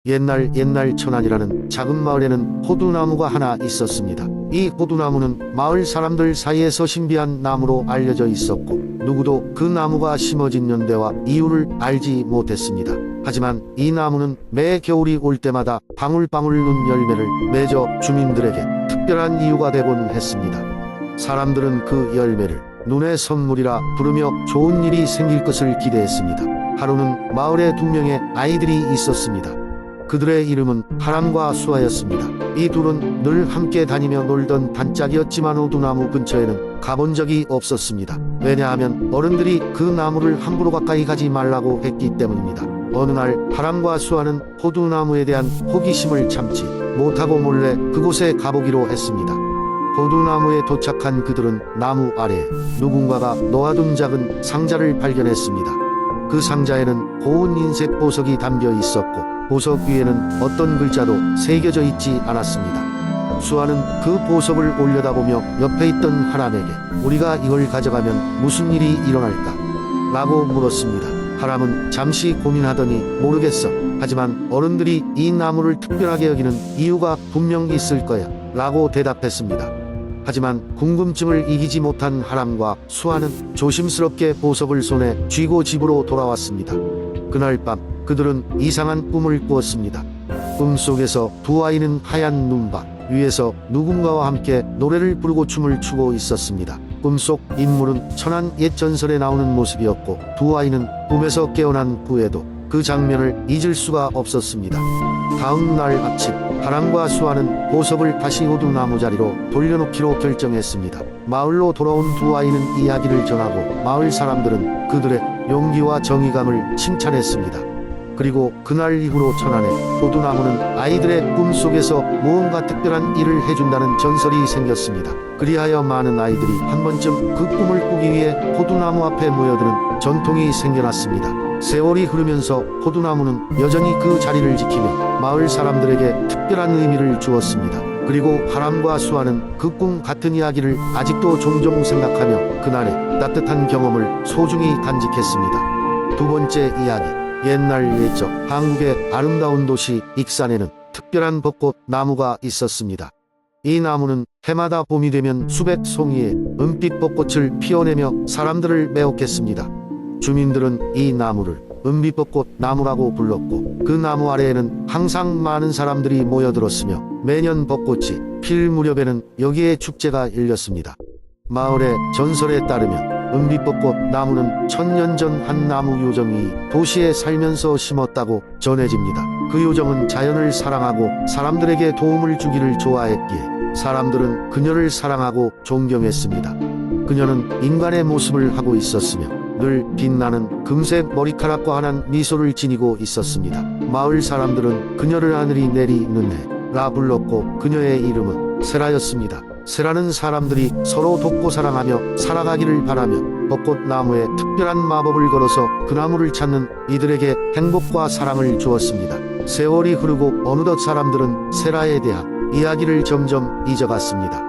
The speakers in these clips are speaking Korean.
옛날 천안이라는 작은 마을에는 호두나무가 하나 있었습니다. 이 호두나무는 마을 사람들 사이에서 신비한 나무로 알려져 있었고 누구도 그 나무가 심어진 연대와 이유를 알지 못했습니다. 하지만 이 나무는 매 겨울이 올 때마다 방울방울 눈 열매를 맺어 주민들에게 특별한 이유가 되곤 했습니다. 사람들은 그 열매를 눈의 선물이라 부르며 좋은 일이 생길 것을 기대했습니다. 하루는 마을에 2명의 아이들이 있었습니다. 그들의 이름은 하람과 수아였습니다. 이 둘은 늘 함께 다니며 놀던 단짝이었지만 호두나무 근처에는 가본 적이 없었습니다. 왜냐하면 어른들이 그 나무를 함부로 가까이 가지 말라고 했기 때문입니다. 어느 날 하람과 수아는 호두나무에 대한 호기심을 참지 못하고 몰래 그곳에 가보기로 했습니다. 호두나무에 도착한 그들은 나무 아래에 누군가가 놓아둔 작은 상자를 발견했습니다. 그 상자에는 고운 흰색 보석이 담겨 있었고 보석 위에는 어떤 글자도 새겨져 있지 않았습니다. 수아는 그 보석을 올려다보며 옆에 있던 하람에게 우리가 이걸 가져가면 무슨 일이 일어날까? 라고 물었습니다. 하람은 잠시 고민하더니 모르겠어. 하지만 어른들이 이 나무를 특별하게 여기는 이유가 분명 있을 거야. 라고 대답했습니다. 하지만 궁금증을 이기지 못한 하람과 수아는 조심스럽게 보석을 손에 쥐고 집으로 돌아왔습니다. 그날 밤 그들은 이상한 꿈을 꾸었습니다. 꿈속에서 두 아이는 하얀 눈밭 위에서 누군가와 함께 노래를 부르고 춤을 추고 있었습니다. 꿈속 인물은 천안 옛 전설에 나오는 모습이었고 두 아이는 꿈에서 깨어난 후에도 그 장면을 잊을 수가 없었습니다. 다음 날 아침 하람과 수아는 보석을 다시 호두나무 자리로 돌려놓기로 결정했습니다. 마을로 돌아온 두 아이는 이야기를 전하고 마을 사람들은 그들의 용기와 정의감을 칭찬했습니다. 그리고 그날 이후로 천안에 호두나무는 아이들의 꿈속에서 무언가 특별한 일을 해준다는 전설이 생겼습니다. 그리하여 많은 아이들이 한 번쯤 그 꿈을 꾸기 위해 호두나무 앞에 모여드는 전통이 생겨났습니다. 세월이 흐르면서 호두나무는 여전히 그 자리를 지키며 마을 사람들에게 특별한 의미를 주었습니다. 그리고 하람과 수아는 그 꿈 같은 이야기를 아직도 종종 생각하며 그날의 따뜻한 경험을 소중히 간직했습니다. 두 번째 이야기. 옛날 옛적 한국의 아름다운 도시 익산에는 특별한 벚꽃 나무가 있었습니다. 이 나무는 해마다 봄이 되면 수백 송이의 은빛 벚꽃을 피워내며 사람들을 매혹했습니다. 주민들은 이 나무를 은빛벚꽃 나무라고 불렀고 그 나무 아래에는 항상 많은 사람들이 모여들었으며 매년 벚꽃이 필 무렵에는 여기에 축제가 열렸습니다. 마을의 전설에 따르면 은빛벚꽃 나무는 1000년 전 한 나무 요정이 도시에 살면서 심었다고 전해집니다. 그 요정은 자연을 사랑하고 사람들에게 도움을 주기를 좋아했기에 사람들은 그녀를 사랑하고 존경했습니다. 그녀는 인간의 모습을 하고 있었으며 늘 빛나는 금색 머리카락과 환한 미소를 지니고 있었습니다. 마을 사람들은 그녀를 하늘이 내리는 해라 불렀고 그녀의 이름은 세라였습니다. 세라는 사람들이 서로 돕고 사랑하며 살아가기를 바라며 벚꽃나무에 특별한 마법을 걸어서 그 나무를 찾는 이들에게 행복과 사랑을 주었습니다. 세월이 흐르고 어느덧 사람들은 세라에 대한 이야기를 점점 잊어갔습니다.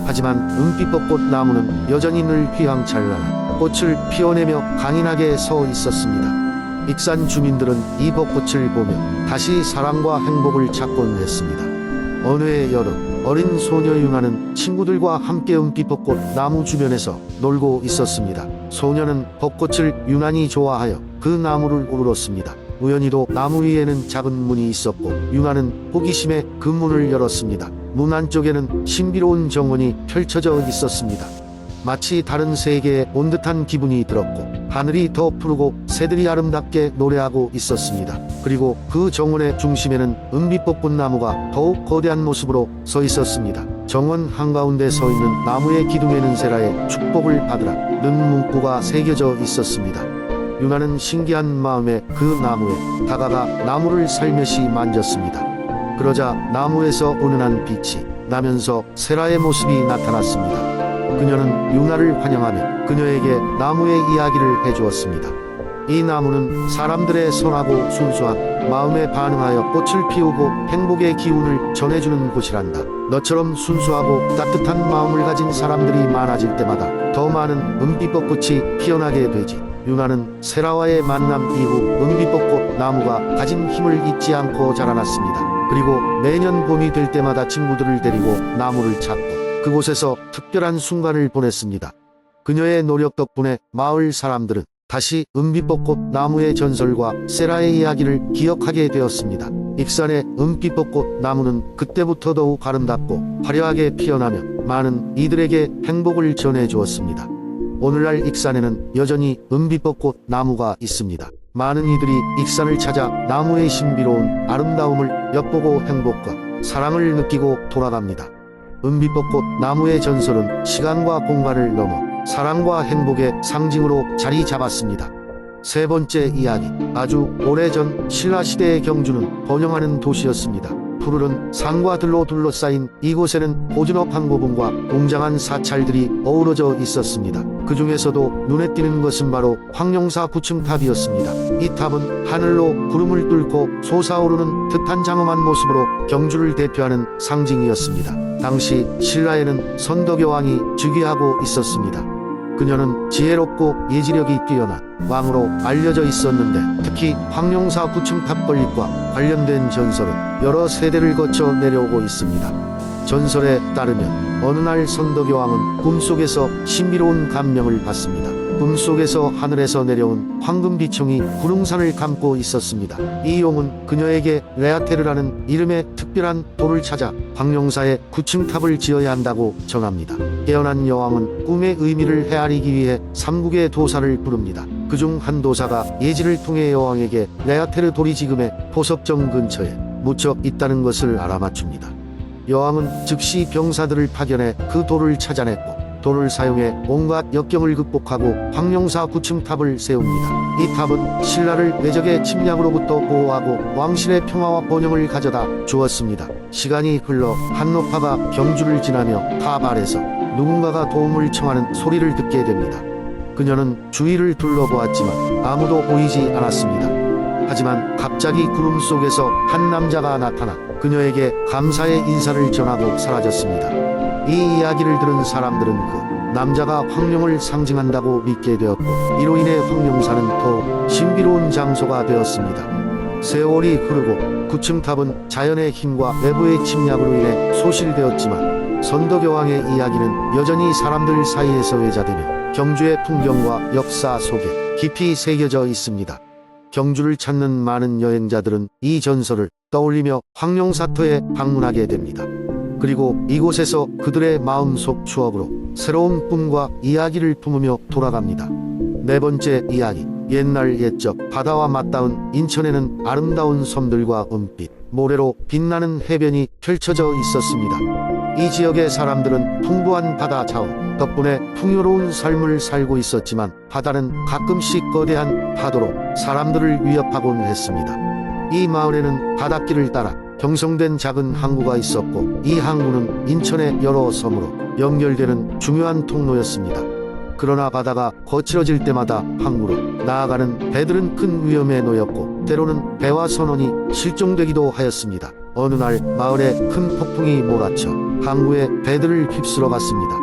하지만 은빛벚꽃 나무는 여전히 늘 휘황찬란한 꽃을 피워내며 강인하게 서 있었습니다. 익산 주민들은 이 벚꽃을 보며 다시 사랑과 행복을 찾곤 했습니다. 어느 해 여름 어린 소녀 융아는 친구들과 함께 은빛벚꽃 나무 주변에서 놀고 있었습니다. 소녀는 벚꽃을 유난히 좋아하여 그 나무를 오르렀습니다. 우연히도 나무 위에는 작은 문이 있었고 융아는 호기심에 그 문을 열었습니다. 문 안쪽에는 신비로운 정원이 펼쳐져 있었습니다. 마치 다른 세계에 온 듯한 기분이 들었고 하늘이 더 푸르고 새들이 아름답게 노래하고 있었습니다. 그리고 그 정원의 중심에는 은빛벚꽃 나무가 더욱 거대한 모습으로 서 있었습니다. 정원 한가운데 서 있는 나무의 기둥에는 세라의 축복을 받으라는 문구가 새겨져 있었습니다. 융아는 신기한 마음에 그 나무에 다가가 나무를 살며시 만졌습니다. 그러자 나무에서 은은한 빛이 나면서 세라의 모습이 나타났습니다. 그녀는 융아를 환영하며 그녀에게 나무의 이야기를 해주었습니다. 이 나무는 사람들의 선하고 순수한 마음에 반응하여 꽃을 피우고 행복의 기운을 전해주는 곳이란다. 너처럼 순수하고 따뜻한 마음을 가진 사람들이 많아질 때마다 더 많은 은빛벚꽃이 피어나게 되지. 유나는 세라와의 만남 이후 은비벚꽃 나무가 가진 힘을 잊지 않고 자라났습니다. 그리고 매년 봄이 될 때마다 친구들을 데리고 나무를 찾고 그곳에서 특별한 순간을 보냈습니다. 그녀의 노력 덕분에 마을 사람들은 다시 은비벚꽃 나무의 전설과 세라의 이야기를 기억하게 되었습니다. 익산의 은비벚꽃 나무는 그때부터 더욱 아름답고 화려하게 피어나며 많은 이들에게 행복을 전해주었습니다. 오늘날 익산에는 여전히 은비벚꽃 나무가 있습니다. 많은 이들이 익산을 찾아 나무의 신비로운 아름다움을 엿보고 행복과 사랑을 느끼고 돌아갑니다. 은비벚꽃 나무의 전설은 시간과 공간을 넘어 사랑과 행복의 상징으로 자리 잡았습니다. 세 번째 이야기. 아주 오래전 신라시대의 경주는 번영하는 도시였습니다. 푸르른 산과 들로 둘러싸인 이곳에는 고즈넉 한 고분과 웅장한 사찰들이 어우러져 있었습니다. 그 중에서도 눈에 띄는 것은 바로 황룡사 9층 탑이었습니다. 이 탑은 하늘로 구름을 뚫고 솟아오르는 듯한 장엄한 모습으로 경주를 대표하는 상징이었습니다. 당시 신라에는 선덕여왕이 즉위하고 있었습니다. 그녀는 지혜롭고 예지력이 뛰어난 왕으로 알려져 있었는데 특히 황룡사 9층 탑 건립과 관련된 전설은 여러 세대를 거쳐 내려오고 있습니다. 전설에 따르면 어느 날 선덕여왕은 꿈속에서 신비로운 감명을 받습니다. 꿈속에서 하늘에서 내려온 황금비청이 구릉산을 감고 있었습니다. 이 용은 그녀에게 레아테르라는 이름의 특별한 돌을 찾아 황룡사에 9층 탑을 지어야 한다고 정합니다. 깨어난 여왕은 꿈의 의미를 헤아리기 위해 삼국의 도사를 부릅니다. 그중 한 도사가 예지를 통해 여왕에게 레아테르 돌이 지금의 포석정 근처에 묻혀 있다는 것을 알아맞춥니다. 여왕은 즉시 병사들을 파견해 그 돌을 찾아냈고 돌을 사용해 온갖 역경을 극복하고 황룡사 9층 탑을 세웁니다. 이 탑은 신라를 외적의 침략으로부터 보호하고 왕실의 평화와 번영을 가져다 주었습니다. 시간이 흘러 한노파가 경주를 지나며 탑 아래서 누군가가 도움을 청하는 소리를 듣게 됩니다. 그녀는 주위를 둘러보았지만 아무도 보이지 않았습니다. 하지만 갑자기 구름 속에서 한 남자가 나타나 그녀에게 감사의 인사를 전하고 사라졌습니다. 이 이야기를 들은 사람들은 그 남자가 황룡을 상징한다고 믿게 되었고 이로 인해 황룡사는 더욱 신비로운 장소가 되었습니다. 세월이 흐르고 9층 탑은 자연의 힘과 외부의 침략으로 인해 소실되었지만 선덕여왕의 이야기는 여전히 사람들 사이에서 외자되며 경주의 풍경과 역사 속에 깊이 새겨져 있습니다. 경주를 찾는 많은 여행자들은 이 전설을 떠올리며 황룡사터에 방문하게 됩니다. 그리고 이곳에서 그들의 마음속 추억으로 새로운 꿈과 이야기를 품으며 돌아갑니다. 네 번째 이야기. 옛날 옛적 바다와 맞닿은 인천에는 아름다운 섬들과 은빛, 모래로 빛나는 해변이 펼쳐져 있었습니다. 이 지역의 사람들은 풍부한 바다 자원 덕분에 풍요로운 삶을 살고 있었지만 바다는 가끔씩 거대한 파도로 사람들을 위협하곤 했습니다. 이 마을에는 바닷길을 따라 형성된 작은 항구가 있었고 이 항구는 인천의 여러 섬으로 연결되는 중요한 통로였습니다. 그러나 바다가 거칠어질 때마다 항구로 나아가는 배들은 큰 위험에 놓였고 때로는 배와 선원이 실종되기도 하였습니다. 어느 날 마을에 큰 폭풍이 몰아쳐 항구에 배들을 휩쓸어 갔습니다.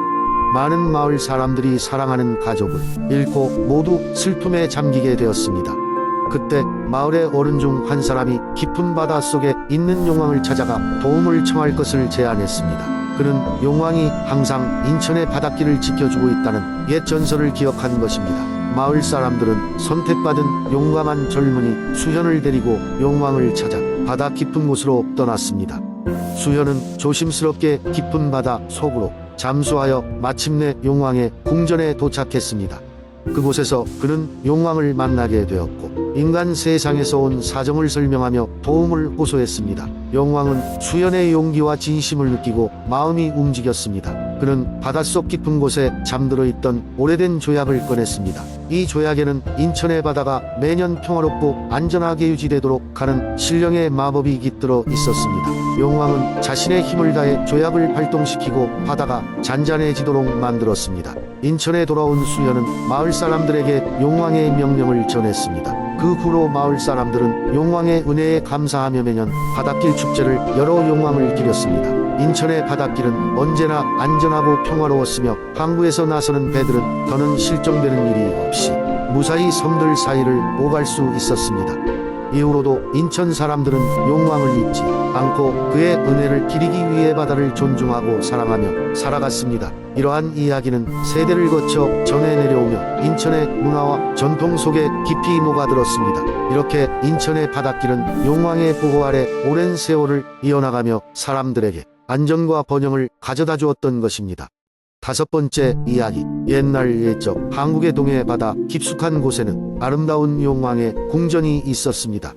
많은 마을 사람들이 사랑하는 가족을 잃고 모두 슬픔에 잠기게 되었습니다. 그때 마을의 어른 중 한 사람이 깊은 바다 속에 있는 용왕을 찾아가 도움을 청할 것을 제안했습니다. 그는 용왕이 항상 인천의 바닷길을 지켜주고 있다는 옛 전설을 기억한 것입니다. 마을 사람들은 선택받은 용감한 젊은이 수현을 데리고 용왕을 찾아 바다 깊은 곳으로 떠났습니다. 수현은 조심스럽게 깊은 바다 속으로 잠수하여 마침내 용왕의 궁전에 도착했습니다. 그곳에서 그는 용왕을 만나게 되었고 인간 세상에서 온 사정을 설명하며 도움을 호소했습니다. 용왕은 수연의 용기와 진심을 느끼고 마음이 움직였습니다. 그는 바닷속 깊은 곳에 잠들어 있던 오래된 조약을 꺼냈습니다. 이 조약에는 인천의 바다가 매년 평화롭고 안전하게 유지되도록 하는 신령의 마법이 깃들어 있었습니다. 용왕은 자신의 힘을 다해 조약을 발동시키고 바다가 잔잔해지도록 만들었습니다. 인천에 돌아온 수연은 마을 사람들에게 용왕의 명령을 전했습니다. 그 후로 마을 사람들은 용왕의 은혜에 감사하며 매년 바닷길 축제를 열어 용왕을 기렸습니다. 인천의 바닷길은 언제나 안전하고 평화로웠으며 항구에서 나서는 배들은 더는 실종되는 일이 없이 무사히 섬들 사이를 오갈 수 있었습니다. 이후로도 인천 사람들은 용왕을 잊지 않고 그의 은혜를 기리기 위해 바다를 존중하고 사랑하며 살아갔습니다. 이러한 이야기는 세대를 거쳐 전해 내려오며 인천의 문화와 전통 속에 깊이 녹아들었습니다. 이렇게 인천의 바닷길은 용왕의 보호 아래 오랜 세월을 이어나가며 사람들에게 안전과 번영을 가져다 주었던 것입니다. 다섯 번째 이야기. 옛날 옛적 한국의 동해 바다 깊숙한 곳에는 아름다운 용왕의 궁전이 있었습니다.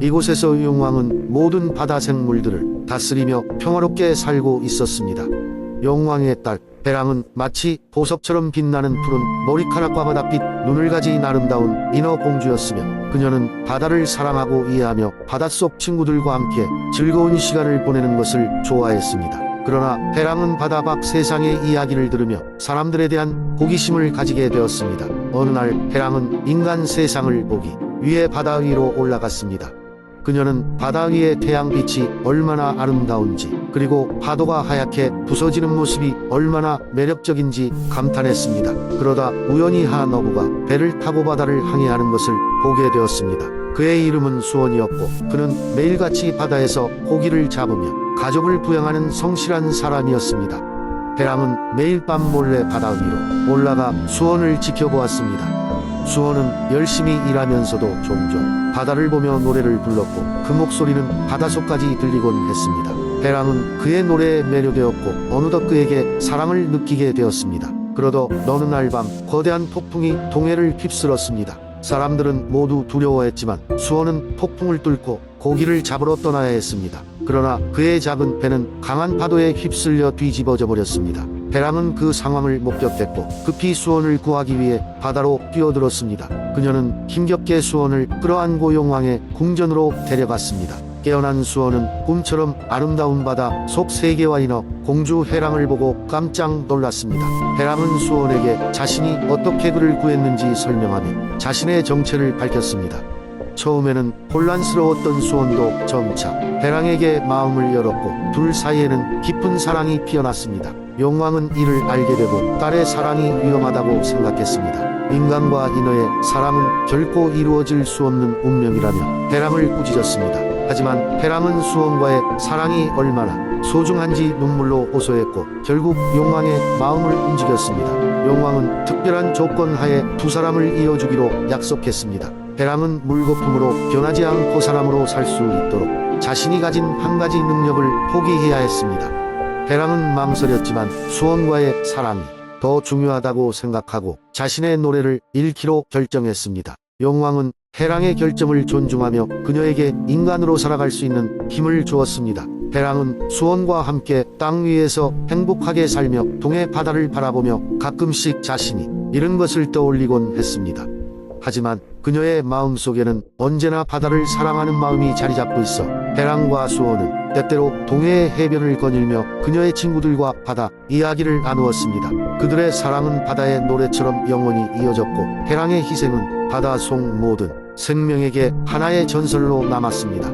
이곳에서 용왕은 모든 바다 생물들을 다스리며 평화롭게 살고 있었습니다. 용왕의 딸 해랑은 마치 보석처럼 빛나는 푸른 머리카락과 바닷빛 눈을 가진 아름다운 인어공주였으며 그녀는 바다를 사랑하고 이해하며 바닷속 친구들과 함께 즐거운 시간을 보내는 것을 좋아했습니다. 그러나 해랑은 바다 밖 세상의 이야기를 들으며 사람들에 대한 호기심을 가지게 되었습니다. 어느 날 해랑은 인간 세상을 보기 위해 바다 위로 올라갔습니다. 그녀는 바다 위의 태양빛이 얼마나 아름다운지 그리고 파도가 하얗게 부서지는 모습이 얼마나 매력적인지 감탄했습니다. 그러다 우연히 한 어부가 배를 타고 바다를 항해하는 것을 보게 되었습니다. 그의 이름은 수원이었고 그는 매일같이 바다에서 고기를 잡으며 가족을 부양하는 성실한 사람이었습니다. 해랑은 매일 밤 몰래 바다 위로 올라가 수원을 지켜보았습니다. 수원은 열심히 일하면서도 종종 바다를 보며 노래를 불렀고 그 목소리는 바닷속까지 들리곤 했습니다. 해랑은 그의 노래에 매료되었고 어느덧 그에게 사랑을 느끼게 되었습니다. 그러던 어느 날 밤 거대한 폭풍이 동해를 휩쓸었습니다. 사람들은 모두 두려워했지만 수원은 폭풍을 뚫고 고기를 잡으러 떠나야 했습니다. 그러나 그의 작은 배는 강한 파도에 휩쓸려 뒤집어져 버렸습니다. 해랑은 그 상황을 목격했고 급히 수원을 구하기 위해 바다로 뛰어들었습니다. 그녀는 힘겹게 수원을 끌어안고 용왕의 궁전으로 데려갔습니다. 깨어난 수원은 꿈처럼 아름다운 바다 속 세계와 인어 공주 해랑을 보고 깜짝 놀랐습니다. 해랑은 수원에게 자신이 어떻게 그를 구했는지 설명하며 자신의 정체를 밝혔습니다. 처음에는 혼란스러웠던 수원도 점차 해랑에게 마음을 열었고 둘 사이에는 깊은 사랑이 피어났습니다. 용왕은 이를 알게 되고 딸의 사랑이 위험하다고 생각했습니다. 인간과 인어의 사랑은 결코 이루어질 수 없는 운명이라며 해랑을 꾸짖었습니다. 하지만 해랑은 수원과의 사랑이 얼마나 소중한지 눈물로 호소했고 결국 용왕의 마음을 움직였습니다. 용왕은 특별한 조건 하에 두 사람을 이어주기로 약속했습니다. 해랑은 물거품으로 변하지 않고 사람으로 살 수 있도록 자신이 가진 한 가지 능력을 포기해야 했습니다. 해랑은 망설였지만 수원과의 사랑이 더 중요하다고 생각하고 자신의 노래를 잃기로 결정했습니다. 용왕은 해랑의 결정을 존중하며 그녀에게 인간으로 살아갈 수 있는 힘을 주었습니다. 해랑은 수원과 함께 땅 위에서 행복하게 살며 동해 바다를 바라보며 가끔씩 자신이 잃은 것을 떠올리곤 했습니다. 하지만 그녀의 마음속에는 언제나 바다를 사랑하는 마음이 자리 잡고 있어 해랑과 수원은 때때로 동해의 해변을 거닐며 그녀의 친구들과 바다 이야기를 나누었습니다. 그들의 사랑은 바다의 노래처럼 영원히 이어졌고 해랑의 희생은 바다 속 모든 생명에게 하나의 전설로 남았습니다.